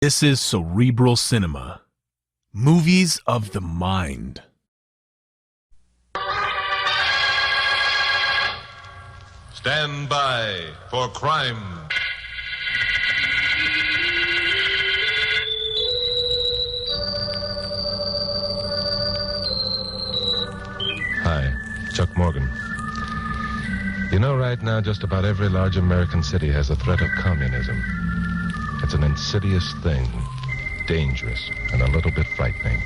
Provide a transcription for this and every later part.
This is Cerebral Cinema. Movies of the mind. Stand by for crime. Hi, Chuck Morgan. You know, right now, just about every large American city has a threat of communism. It's an insidious thing, dangerous, and a little bit frightening.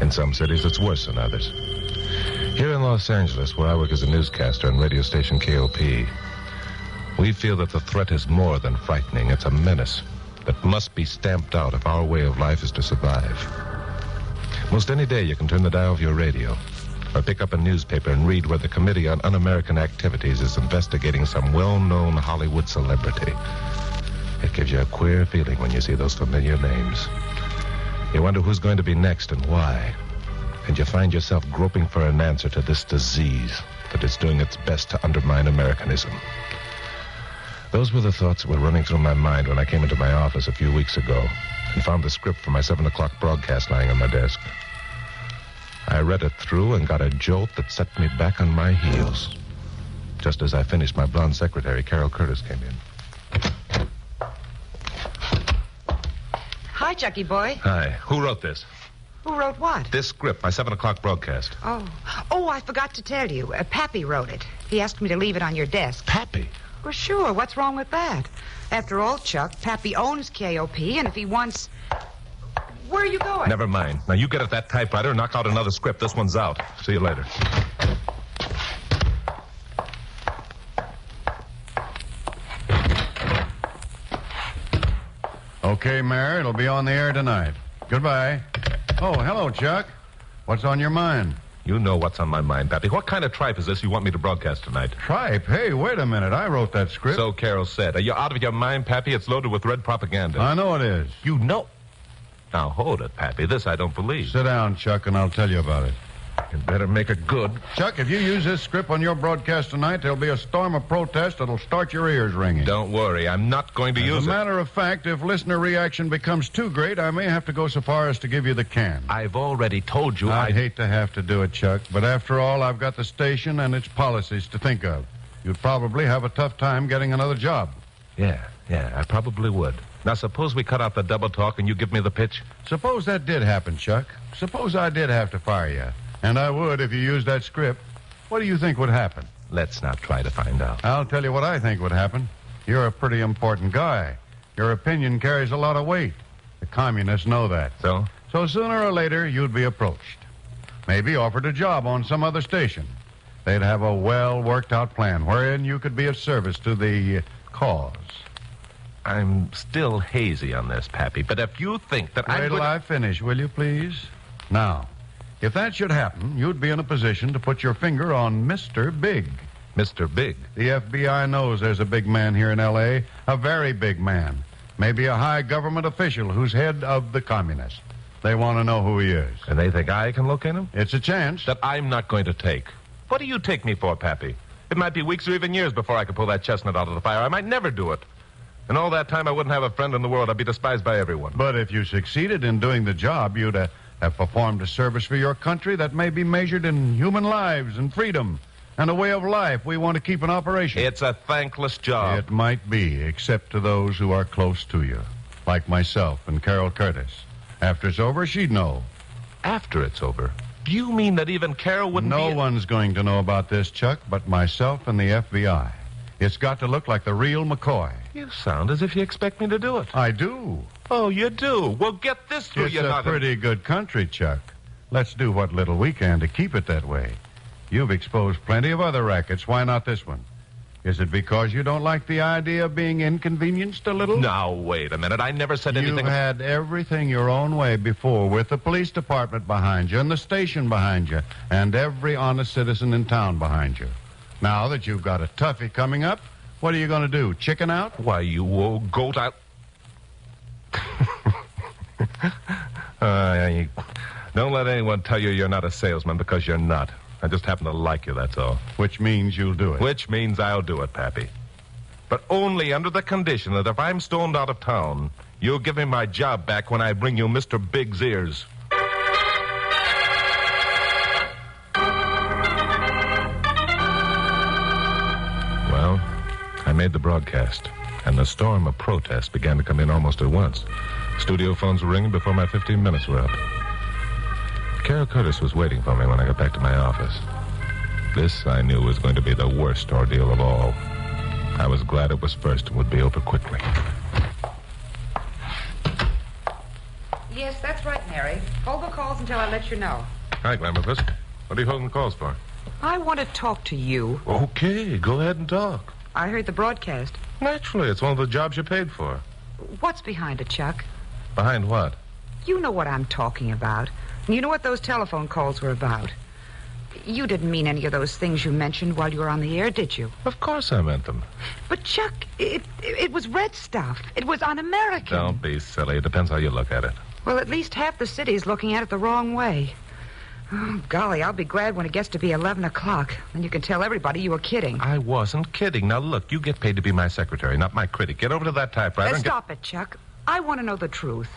In some cities, it's worse than others. Here in Los Angeles, where I work as a newscaster on radio station KOP, we feel that the threat is more than frightening. It's a menace that must be stamped out if our way of life is to survive. Most any day, you can turn the dial of your radio or pick up a newspaper and read where the Committee on Un-American Activities is investigating some well-known Hollywood celebrity. It gives you a queer feeling when you see those familiar names. You wonder who's going to be next and why. And you find yourself groping for an answer to this disease that is doing its best to undermine Americanism. Those were the thoughts that were running through my mind when I came into my office a few weeks ago and found the script for my 7 o'clock broadcast lying on my desk. I read it through and got a jolt that set me back on my heels. Just as I finished, my blonde secretary, Carol Curtis, came in. Hi, Chucky boy. Hi. Who wrote this? Who wrote what? This script, my 7 o'clock broadcast. Oh, I forgot to tell you. Pappy wrote it. He asked me to leave it on your desk. Pappy? Well, sure. What's wrong with that? After all, Chuck, Pappy owns KOP, and if he wants... Where are you going? Never mind. Now, you get at that typewriter and knock out another script. This one's out. See you later. Okay, Mayor, it'll be on the air tonight. Goodbye. Oh, hello, Chuck. What's on your mind? You know what's on my mind, Pappy. What kind of tripe is this you want me to broadcast tonight? Tripe? Hey, wait a minute. I wrote that script. So Carol said. Are you out of your mind, Pappy? It's loaded with red propaganda. I know it is. You know. Now, hold it, Pappy. This I don't believe. Sit down, Chuck, and I'll tell you about it. You better make it good. Chuck, if you use this script on your broadcast tonight, there'll be a storm of protest that'll start your ears ringing. Don't worry. I'm not going to use it. As a matter of fact, if listener reaction becomes too great, I may have to go so far as to give you the can. I've already told you I'd hate to have to do it, Chuck, but after all, I've got the station and its policies to think of. You'd probably have a tough time getting another job. Yeah, I probably would. Now, suppose we cut out the double talk and you give me the pitch. Suppose that did happen, Chuck. Suppose I did have to fire you. And I would if you used that script. What do you think would happen? Let's not try to find out. I'll tell you what I think would happen. You're a pretty important guy. Your opinion carries a lot of weight. The communists know that. So? So sooner or later, you'd be approached. Maybe offered a job on some other station. They'd have a well-worked-out plan wherein you could be of service to the cause. I'm still hazy on this, Pappy, but if you think that Wait till I finish, will you, please? Now, if that should happen, you'd be in a position to put your finger on Mr. Big. Mr. Big? The FBI knows there's a big man here in L.A., a very big man. Maybe a high government official who's head of the communists. They want to know who he is. And they think I can locate him? It's a chance. That I'm not going to take. What do you take me for, Pappy? It might be weeks or even years before I could pull that chestnut out of the fire. I might never do it. And all that time, I wouldn't have a friend in the world. I'd be despised by everyone. But if you succeeded in doing the job, you'd have performed a service for your country that may be measured in human lives and freedom and a way of life we want to keep in operation. It's a thankless job. It might be, except to those who are close to you, like myself and Carol Curtis. After it's over, she'd know. After it's over? Do you mean that even Carol wouldn't No one's going to know about this, Chuck, but myself and the FBI. It's got to look like the real McCoy. You sound as if you expect me to do it. I do. Oh, you do? Well, get this through It's your a noggin. pretty good country, Chuck. Let's do what little we can to keep it that way. You've exposed plenty of other rackets. Why not this one? Is it because you don't like the idea of being inconvenienced a little? Now, wait a minute. I never said You've anything... had everything your own way before, with the police department behind you and the station behind you and every honest citizen in town behind you. Now that you've got a toughie coming up, what are you going to do, chicken out? Why, you old goat, Don't let anyone tell you you're not a salesman, because you're not. I just happen to like you, that's all. Which means you'll do it. Which means I'll do it, Pappy. But only under the condition that if I'm stoned out of town, You'll give me my job back when I bring you Mr. Big's ears. Well, I made the broadcast, and the storm of protest began to come in almost at once. Studio phones were ringing before my 15 minutes were up. Carol Curtis was waiting for me when I got back to my office. This, I knew, was going to be the worst ordeal of all. I was glad it was first and would be over quickly. Yes, that's right, Mary. Hold the calls until I let you know. Hi, Glamourpuss. What are you holding the calls for? I want to talk to you. Okay, go ahead and talk. I heard the broadcast. Naturally, it's one of the jobs you paid for. What's behind it, Chuck? Behind what? You know what I'm talking about. You know what those telephone calls were about. You didn't mean any of those things you mentioned while you were on the air, did you? Of course I meant them. But, Chuck, it was red stuff. It was un-American. Don't be silly. It depends how you look at it. Well, at least half the city's looking at it the wrong way. Oh, golly, I'll be glad when it gets to be 11 o'clock. Then you can tell everybody you were kidding. I wasn't kidding. Now, look, you get paid to be my secretary, not my critic. Get over to that typewriter and Stop it, Chuck. I want to know the truth.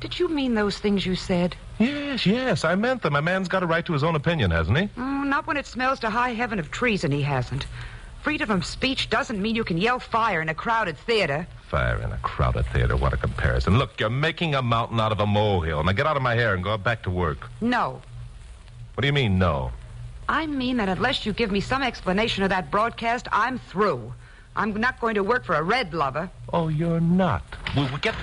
Did you mean those things you said? Yes, I meant them. A man's got a right to his own opinion, hasn't he? Not when it smells to high heaven of treason, he hasn't. Freedom of speech doesn't mean you can yell fire in a crowded theater. Fire in a crowded theater, what a comparison. Look, you're making a mountain out of a molehill. Now get out of my hair and go back to work. No. What do you mean, no? I mean that unless you give me some explanation of that broadcast, I'm through. I'm not going to work for a red lover. Oh, you're not. We get...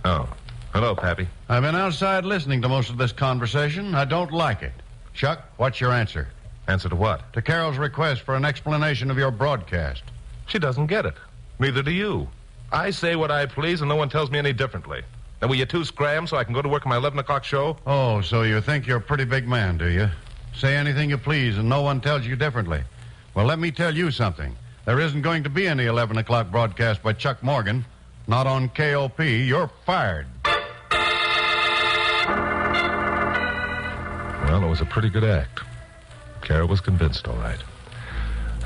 Oh. Hello, Pappy. I've been outside listening to most of this conversation. I don't like it. Chuck, what's your answer? Answer to what? To Carol's request for an explanation of your broadcast. She doesn't get it. Neither do you. I say what I please, and no one tells me any differently. Now, will you two scram so I can go to work on my 11 o'clock show? Oh, so you think you're a pretty big man, do you? Say anything you please, and no one tells you differently. Well, let me tell you something. There isn't going to be any 11 o'clock broadcast by Chuck Morgan. Not on KOP. You're fired. Well, it was a pretty good act. Carol was convinced, all right.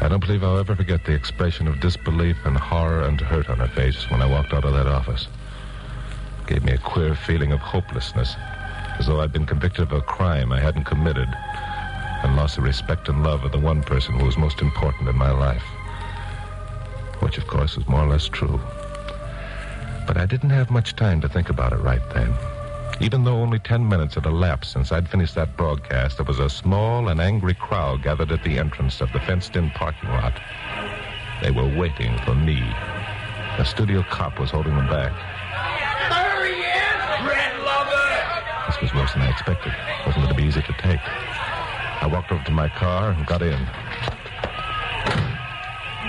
I don't believe I'll ever forget the expression of disbelief and horror and hurt on her face when I walked out of that office. It gave me a queer feeling of hopelessness, as though I'd been convicted of a crime I hadn't committed and lost the respect and love of the one person who was most important in my life. Which, of course, was more or less true. But I didn't have much time to think about it right then. Even though only 10 minutes had elapsed since I'd finished that broadcast, there was a small and angry crowd gathered at the entrance of the fenced-in parking lot. They were waiting for me. A studio cop was holding them back. There he is, Red Lover! This was worse than I expected. It wasn't going to be easy to take. I walked over to my car and got in.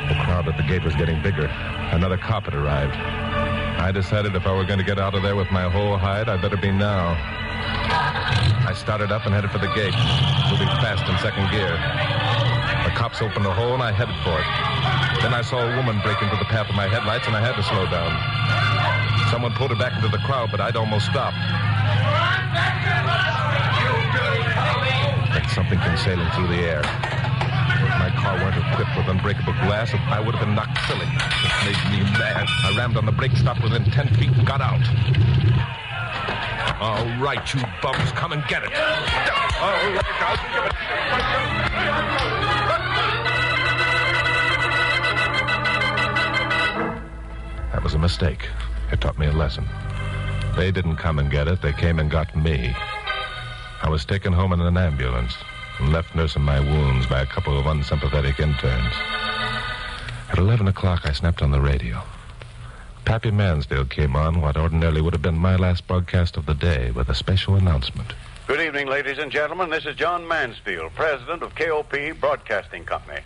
The crowd at the gate was getting bigger. Another cop had arrived. I decided if I were going to get out of there with my whole hide, I'd better be now. I started up and headed for the gate, moving fast in second gear. The cops opened a hole and I headed for it. Then I saw a woman break into the path of my headlights and I had to slow down. Someone pulled her back into the crowd, but I'd almost stopped. Like something came sailing through the air. If my car weren't equipped with unbreakable glass, I would have been knocked silly. It made me mad. I rammed on the brake, stopped within 10 feet, and got out. All right, you bums, come and get it. All right, I'll give it. That was a mistake. It taught me a lesson. They didn't come and get it. They came and got me. I was taken home in an ambulance and left nursing my wounds by a couple of unsympathetic interns. At 11 o'clock, I snapped on the radio. Pappy Mansfield came on what ordinarily would have been my last broadcast of the day with a special announcement. Good evening, ladies and gentlemen. This is John Mansfield, president of KOP Broadcasting Company.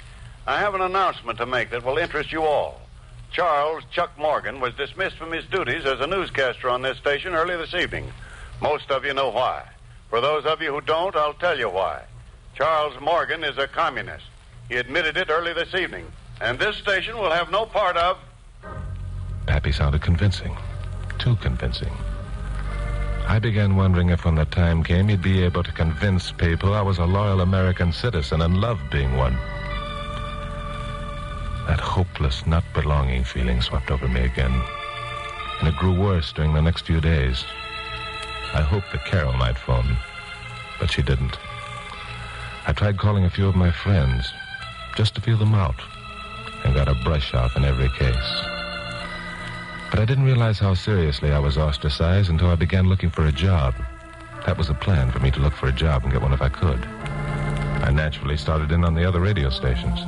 I have an announcement to make that will interest you all. Charles Chuck Morgan was dismissed from his duties as a newscaster on this station early this evening. Most of you know why. For those of you who don't, I'll tell you why. Charles Morgan is a communist. He admitted it early this evening. And this station will have no part of... Pappy sounded convincing. Too convincing. I began wondering if when the time came he'd be able to convince people I was a loyal American citizen and loved being one. That hopeless, not belonging feeling swept over me again. and it grew worse during the next few days. I hoped that Carol might phone, but she didn't. I tried calling a few of my friends, just to feel them out, and got a brush off in every case. But I didn't realize how seriously I was ostracized until I began looking for a job. That was the plan, for me to look for a job and get one if I could. I naturally started in on the other radio stations.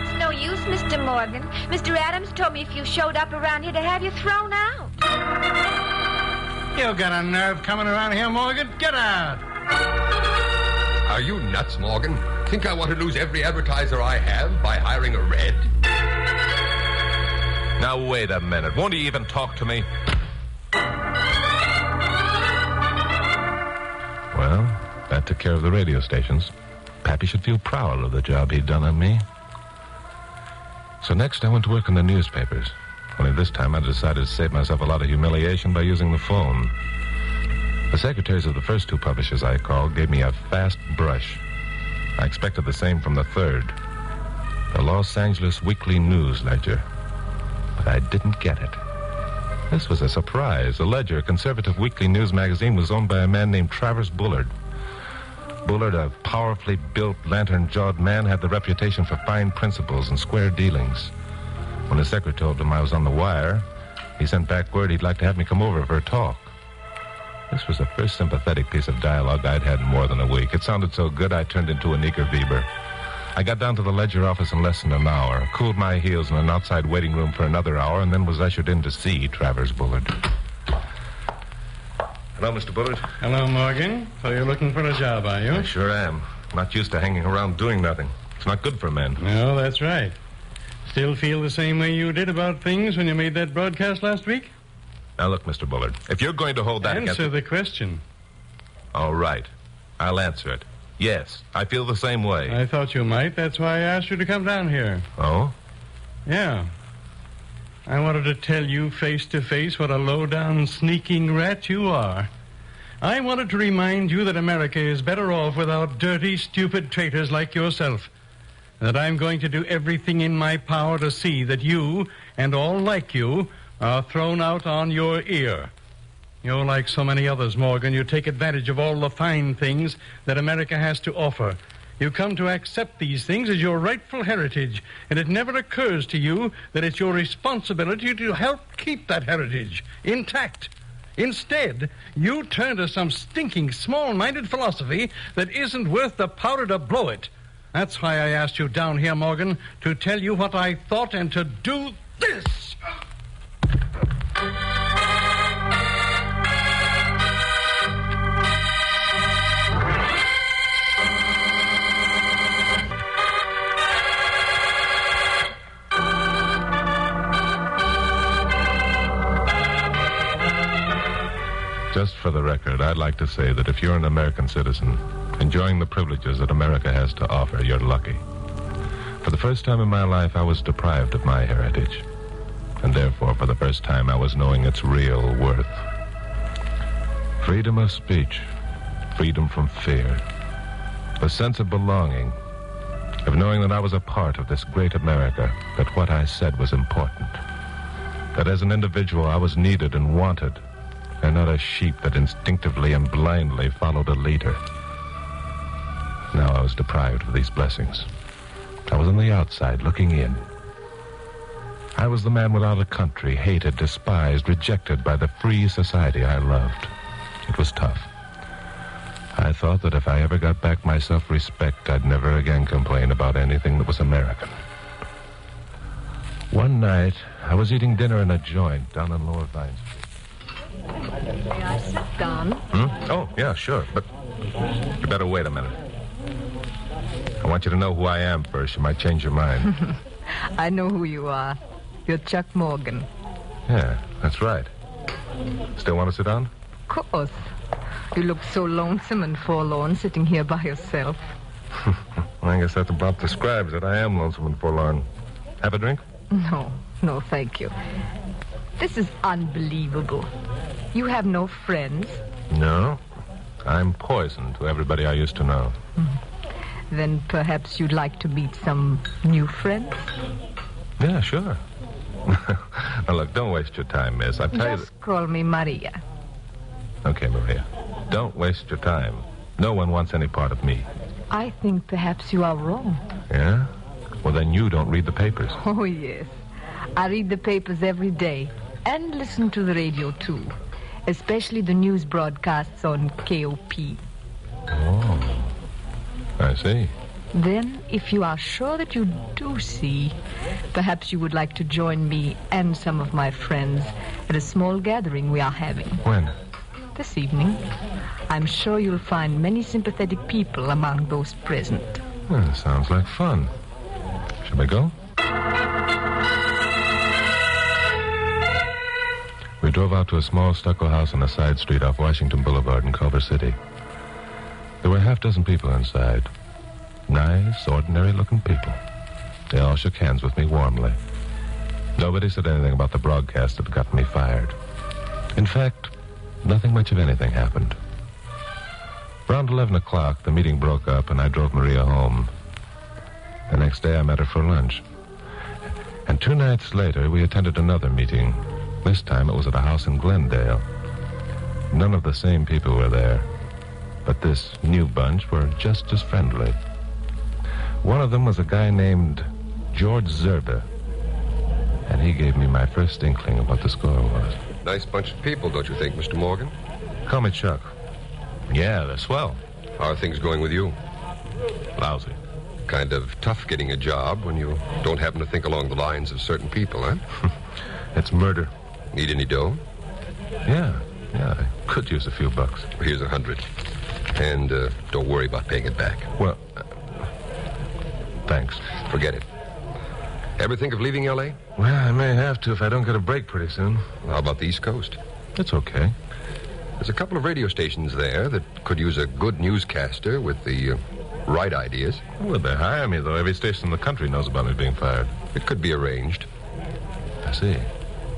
It's no use, Mr. Morgan. Mr. Adams told me if you showed up around here to have you thrown out. You got a nerve coming around here, Morgan? Get out! Are you nuts, Morgan? Think I want to lose every advertiser I have by hiring a red? Now, wait a minute. Won't he even talk to me? Well, that took care of the radio stations. Pappy should feel proud of the job he'd done on me. So next I went to work in the newspapers. Only this time I decided to save myself a lot of humiliation by using the phone. The secretaries of the first two publishers I called gave me a fast brush. I expected the same from the third, the Los Angeles Weekly News Ledger. But I didn't get it. This was a surprise. The Ledger, a conservative weekly news magazine, was owned by a man named Travers Bullard. Bullard, a powerfully built, lantern-jawed man, had the reputation for fine principles and square dealings. When the secretary told him I was on the wire, he sent back word he'd like to have me come over for a talk. This was the first sympathetic piece of dialogue I'd had in more than a week. It sounded so good I turned into a Neeker Weber. I got down to the Ledger office in less than an hour, cooled my heels in an outside waiting room for another hour, and then was ushered in to see Travers Bullard. Hello, Mr. Bullard. Hello, Morgan. So you're looking for a job, are you? I sure am. Not used to hanging around doing nothing. It's not good for men. No, that's right. Still feel the same way you did about things when you made that broadcast last week? Now, look, Mr. Bullard, if you're going to hold that against... Answer the question. All right. I'll answer it. Yes, I feel the same way. I thought you might. That's why I asked you to come down here. Oh? Yeah. I wanted to tell you face to face what a low-down, sneaking rat you are. I wanted to remind you that America is better off without dirty, stupid traitors like yourself. That I'm going to do everything in my power to see that you, and all like you, are thrown out on your ear. You're like so many others, Morgan. You take advantage of all the fine things that America has to offer. You come to accept these things as your rightful heritage, and it never occurs to you that it's your responsibility to help keep that heritage intact. Instead, you turn to some stinking, small-minded philosophy that isn't worth the powder to blow it. That's why I asked you down here, Morgan, to tell you what I thought and to do this. Just for the record, I'd like to say that if you're an American citizen, enjoying the privileges that America has to offer, you're lucky. For the first time in my life, I was deprived of my heritage. And therefore, for the first time, I was knowing its real worth. Freedom of speech, freedom from fear, the sense of belonging, of knowing that I was a part of this great America, that what I said was important, that as an individual I was needed and wanted, and not a sheep that instinctively and blindly followed a leader. Now I was deprived of these blessings. I was on the outside looking in. I was the man without a country, hated, despised, rejected by the free society I loved. It was tough. I thought that if I ever got back my self-respect, I'd never again complain about anything that was American. One night, I was eating dinner in a joint down on Lower Vine Street. May I sit down? Oh, yeah, sure, but you better wait a minute. I want you to know who I am first. You might change your mind. I know who you are. You're Chuck Morgan. Yeah, that's right. Still want to sit down? Of course. You look so lonesome and forlorn sitting here by yourself. I guess that about describes it. I am lonesome and forlorn. Have a drink? No, thank you. This is unbelievable. You have no friends? No. I'm poison to everybody I used to know. Then perhaps you'd like to meet some new friends? Yeah, sure. Now, look, don't waste your time, miss. I tell you Just call me Maria. Okay, Maria. Don't waste your time. No one wants any part of me. I think perhaps you are wrong. Yeah? Well, then you don't read the papers. Oh, yes. I read the papers every day and listen to the radio, too. Especially the news broadcasts on KOP. Oh. I see. Then, if you are sure that you do see, perhaps you would like to join me and some of my friends at a small gathering we are having. When? This evening. I'm sure you'll find many sympathetic people among those present. Well, sounds like fun. Shall we go? We drove out to a small stucco house on a side street off Washington Boulevard in Culver City. There were a half-dozen people inside. Nice, ordinary-looking people. They all shook hands with me warmly. Nobody said anything about the broadcast that got me fired. In fact, nothing much of anything happened. Around 11 o'clock, the meeting broke up, and I drove Maria home. The next day, I met her for lunch. And 2 nights later, we attended another meeting. This time, it was at a house in Glendale. None of the same people were there, but this new bunch were just as friendly. One of them was a guy named George Zerba, and he gave me my first inkling of what the score was. Nice bunch of people, don't you think, Mr. Morgan? Call me Chuck. Yeah, they're swell. How are things going with you? Lousy. Kind of tough getting a job when you don't happen to think along the lines of certain people, huh? It's murder. Need any dough? Yeah, I could use a few bucks. Here's 100. And don't worry about paying it back. Well, thanks. Forget it. Ever think of leaving L.A.? Well, I may have to if I don't get a break pretty soon. How about the East Coast? It's okay. There's a couple of radio stations there that could use a good newscaster with the right ideas. Would they hire me, though? Every station in the country knows about me being fired. It could be arranged. I see.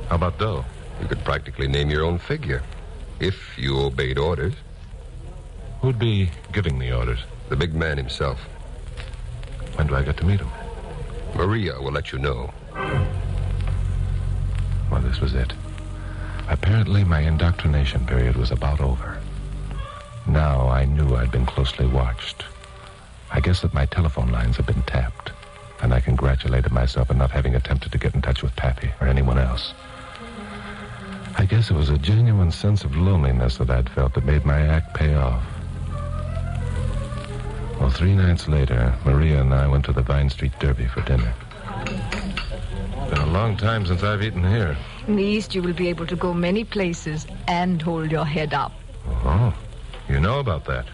How about dough? You could practically name your own figure, if you obeyed orders. Who'd be giving the orders? The big man himself. When do I get to meet him? Maria will let you know. Well, this was it. Apparently, my indoctrination period was about over. Now I knew I'd been closely watched. I guess that my telephone lines had been tapped, and I congratulated myself on not having attempted to get in touch with Pappy or anyone else. I guess it was a genuine sense of loneliness that I'd felt that made my act pay off. Well, 3 nights later, Maria and I went to the Vine Street Derby for dinner. Been a long time since I've eaten here. In the East, you will be able to go many places and hold your head up. Oh, you know about that.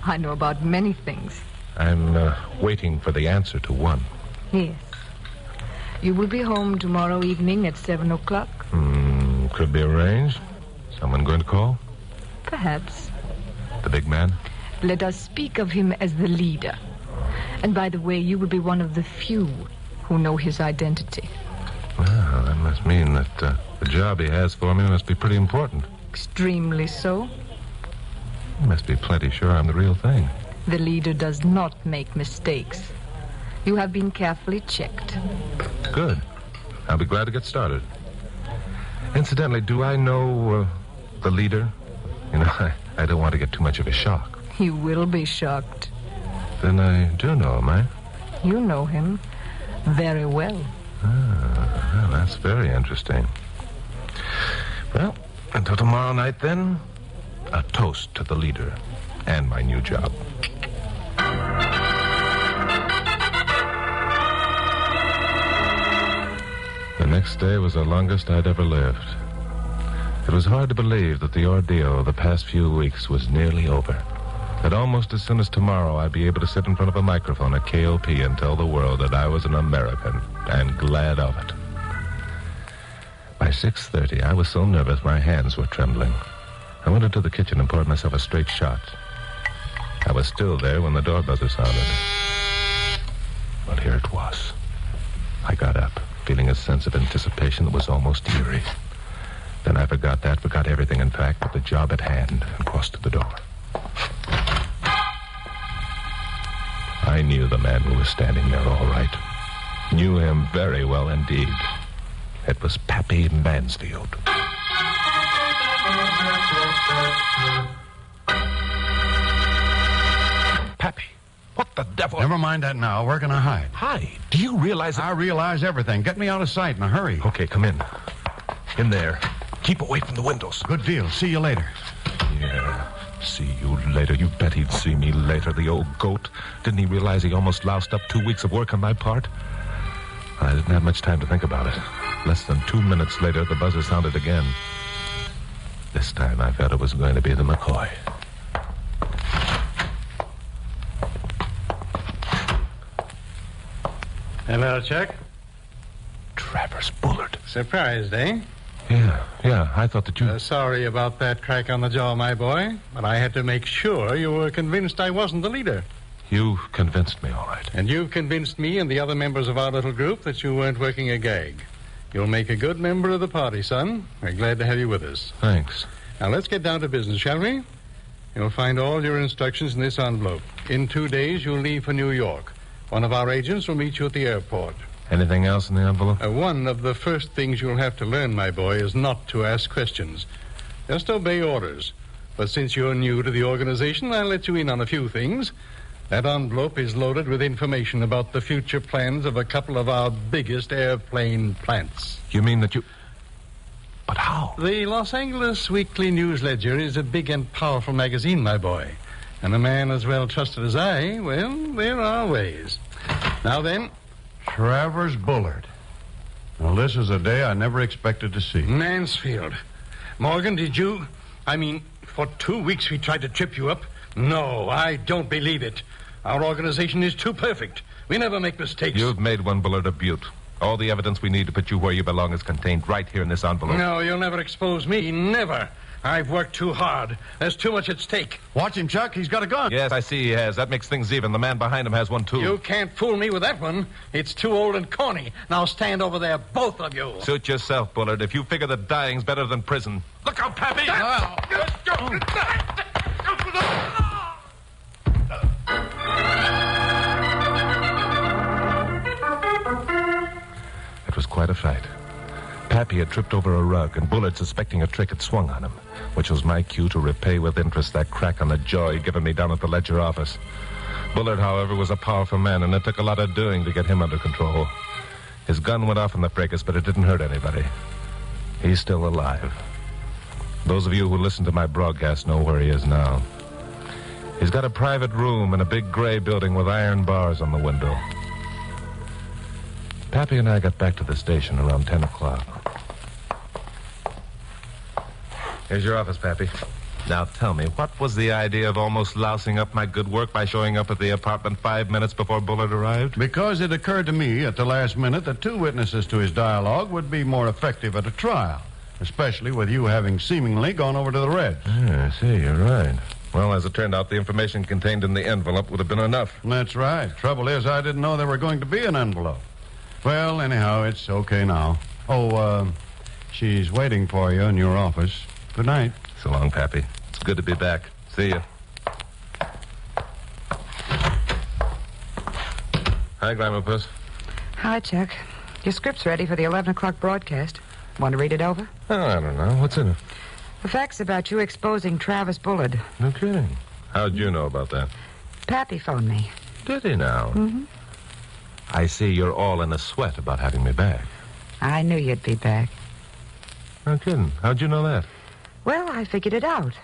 I know about many things. I'm waiting for the answer to one. Yes. You will be home tomorrow evening at 7 o'clock? Could be arranged. Someone going to call? Perhaps. The big man? Let us speak of him as the leader. And by the way, you will be one of the few who know his identity. Well, that must mean that the job he has for me must be pretty important. Extremely so. He must be plenty sure I'm the real thing. The leader does not make mistakes. You have been carefully checked. Good. I'll be glad to get started. Incidentally, do I know the leader? You know, I don't want to get too much of a shock. You will be shocked. Then I do know him, eh? You know him very well. Well, that's very interesting. Well, until tomorrow night, then, a toast to the leader and my new job. The next day was the longest I'd ever lived. It was hard to believe that the ordeal of the past few weeks was nearly over. That almost as soon as tomorrow I'd be able to sit in front of a microphone at KOP and tell the world that I was an American, and glad of it. By 6:30, I was so nervous my hands were trembling. I went into the kitchen and poured myself a straight shot. I was still there when the door buzzer sounded. Well, here it was. I got up, feeling a sense of anticipation that was almost eerie. Then I forgot everything, in fact, but the job at hand, and crossed to the door. I knew the man who was standing there all right. Knew him very well indeed. It was Pappy Mansfield. Pappy, what the devil? Never mind that now. Where can I hide? Hi, do you realize that... I realize everything. Get me out of sight in a hurry. Okay, come in. In there. Keep away from the windows. Good deal. See you later. Yeah, see you later. You bet he'd see me later, the old goat. Didn't he realize he almost loused up 2 weeks of work on my part? I didn't have much time to think about it. Less than 2 minutes later, the buzzer sounded again. This time I felt it was going to be the McCoy. Hello, Chuck. Travers Bullard. Surprised, eh? Yeah, I thought that you... Sorry about that crack on the jaw, my boy, but I had to make sure you were convinced I wasn't the leader. You convinced me, all right. And you convinced me and the other members of our little group that you weren't working a gag. You'll make a good member of the party, son. We're glad to have you with us. Thanks. Now, let's get down to business, shall we? You'll find all your instructions in this envelope. In 2 days, you'll leave for New York. One of our agents will meet you at the airport. Anything else in the envelope? One of the first things you'll have to learn, my boy, is not to ask questions. Just obey orders. But since you're new to the organization, I'll let you in on a few things. That envelope is loaded with information about the future plans of a couple of our biggest airplane plants. You mean that you... But how? The Los Angeles Weekly News Ledger is a big and powerful magazine, my boy. And a man as well trusted as I, well, there are ways. Now then... Travers Bullard. Well, this is a day I never expected to see. Mansfield. Morgan, did you... for 2 weeks we tried to trip you up. No, I don't believe it. Our organization is too perfect. We never make mistakes. You've made one, Bullard, a beaut. All the evidence we need to put you where you belong is contained right here in this envelope. No, you'll never expose me. Never. I've worked too hard. There's too much at stake. Watch him, Chuck. He's got a gun. Yes, I see he has. That makes things even. The man behind him has one, too. You can't fool me with that one. It's too old and corny. Now stand over there, both of you. Suit yourself, Bullard. If you figure that dying's better than prison. Look out, Pappy! It was quite a fight. Pappy had tripped over a rug, and Bullard, suspecting a trick, had swung on him, which was my cue to repay with interest that crack on the jaw he'd given me down at the Ledger office. Bullard, however, was a powerful man, and it took a lot of doing to get him under control. His gun went off in the fracas, but it didn't hurt anybody. He's still alive. Those of you who listen to my broadcast know where he is now. He's got a private room in a big gray building with iron bars on the window. Pappy and I got back to the station around 10 o'clock. Here's your office, Pappy. Now tell me, what was the idea of almost lousing up my good work by showing up at the apartment 5 minutes before Bullard arrived? Because it occurred to me at the last minute that 2 witnesses to his dialogue would be more effective at a trial, especially with you having seemingly gone over to the Reds. Yeah, I see, you're right. Well, as it turned out, the information contained in the envelope would have been enough. That's right. Trouble is, I didn't know there were going to be an envelope. Well, anyhow, it's okay now. Oh, she's waiting for you in your office. Good night. So long, Pappy. It's good to be back. See you. Hi, Glamour Puss. Hi, Chuck. Your script's ready for the 11 o'clock broadcast. Want to read it over? Oh, I don't know. What's in it? The facts about you exposing Travis Bullard. No kidding. How'd you know about that? Pappy phoned me. Did he now? Mm-hmm. I see you're all in a sweat about having me back. I knew you'd be back. No kidding. How'd you know that? Well, I figured it out.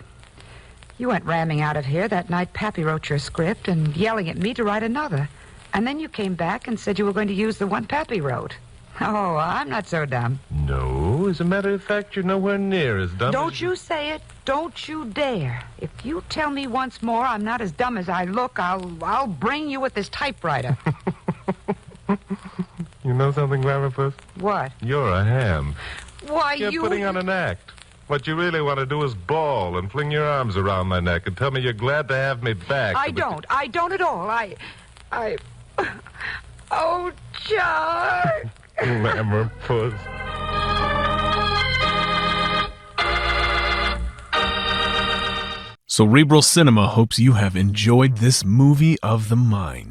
You went ramming out of here that night Pappy wrote your script and yelling at me to write another. And then you came back and said you were going to use the one Pappy wrote. Oh, I'm not so dumb. No, as a matter of fact, you're nowhere near as dumb Don't as... you say it. Don't you dare. If you tell me once more I'm not as dumb as I look, I'll bring you with this typewriter. You know something, Glamour Puss? What? You're a ham. Why, You're putting on an act. What you really want to do is bawl and fling your arms around my neck and tell me you're glad to have me back. I don't. I don't at all. Oh, Chuck. Glamour Puss. Cerebral Cinema hopes you have enjoyed this movie of the mind.